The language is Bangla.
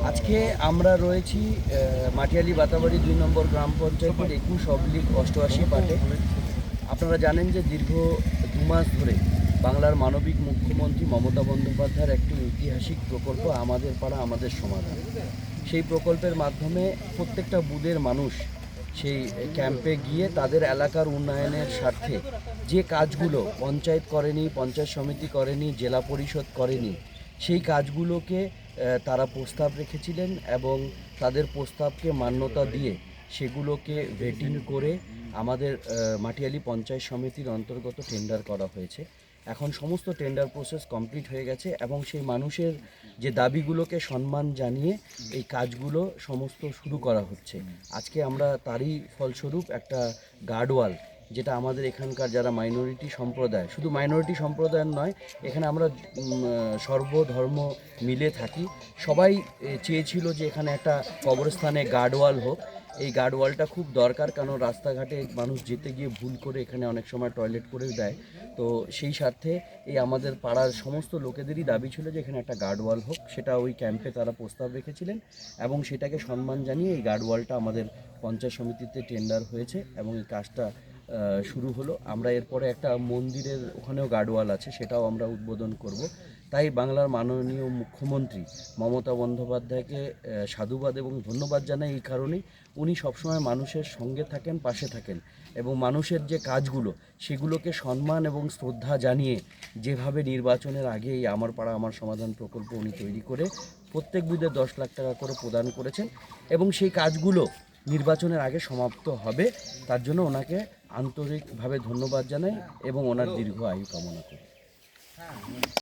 আজকে আমরা রয়েছি মাটিয়ালি বাতাবাড়ি 2 নম্বর গ্রাম পঞ্চায়েতের 21/88 পাটে। আপনারা জানেন যে দীর্ঘ 2 মাস ধরে বাংলার মানবিক মুখ্যমন্ত্রী মমতা বন্দ্যোপাধ্যায়ের একটি ঐতিহাসিক প্রকল্প আমাদের পাড়া আমাদের সমাধান। সেই প্রকল্পের মাধ্যমে প্রত্যেকটা বুথের মানুষ সেই ক্যাম্পে গিয়ে তাদের এলাকার উন্নয়নের স্বার্থে যে কাজগুলো পঞ্চায়েত করেনি, পঞ্চায়েত সমিতি করেনি, জেলা পরিষদ করেনি, সেই কাজগুলোকে তারা প্রস্তাব রেখেছিলেন এবং তাদের প্রস্তাবকে মান্যতা দিয়ে সেগুলোকে ভেটিং করে আমাদের মাটিয়ালি পঞ্চায়েত সমিতির অন্তর্গত টেন্ডার করা হয়েছে। এখন সমস্ত টেন্ডার প্রসেস কমপ্লিট হয়ে গেছে এবং সেই মানুষের যে দাবিগুলোকে সম্মান জানিয়ে এই কাজগুলো সমস্ত শুরু করা হচ্ছে। আজকে আমরা তারই ফলস্বরূপ একটা গার্ডওয়াল, যেটা আমাদের এখানকার যারা মাইনরিটি সম্প্রদায়, শুধু মাইনরিটি সম্প্রদায়ের নয়, এখানে আমরা সর্বধর্ম মিলে থাকি, সবাই চেয়েছিল যে এখানে একটা কবরস্থানে গার্ডওয়াল হোক। এই গার্ডওয়ালটা খুব দরকার, কারণ রাস্তাঘাটে মানুষ যেতে গিয়ে ভুল করে এখানে অনেক সময় টয়লেট করে দেয়। তো সেই স্বার্থে এই আমাদের পাড়ার সমস্ত লোকেদেরই দাবি ছিল যে এখানে একটা গার্ডওয়াল হোক। সেটা ওই ক্যাম্পে তারা প্রস্তাব রেখেছিলেন এবং সেটাকে সম্মান জানিয়ে এই গার্ডওয়ালটা আমাদের পঞ্চায়েত সমিতিতে টেন্ডার হয়েছে এবং এই কাজটা শুরু হলো। আমরা এরপরে একটা মন্দিরের ওখানেও গার্ডওয়াল আছে, সেটাও আমরা উদ্বোধন করব। তাই বাংলার মাননীয় মুখ্যমন্ত্রী মমতা বন্দ্যোপাধ্যায়কে সাধুবাদ এবং ধন্যবাদ জানাই এই কারণেই, উনি সবসময় মানুষের সঙ্গে থাকেন, পাশে থাকেন এবং মানুষের যে কাজগুলো সেগুলোকে সম্মান এবং শ্রদ্ধা জানিয়ে যেভাবে নির্বাচনের আগে এই আমার পাড়া আমার সমাধান প্রকল্প উনি তৈরি করে প্রত্যেক বুথে 10 লাখ টাকা করে প্রদান করেছেন এবং সেই কাজগুলো নির্বাচনের আগে সমাপ্ত হবে। তার জন্য ওনাকে আন্তরিকভাবে ধন্যবাদ জানাই এবং ওনার দীর্ঘ আয়ু কামনা করি।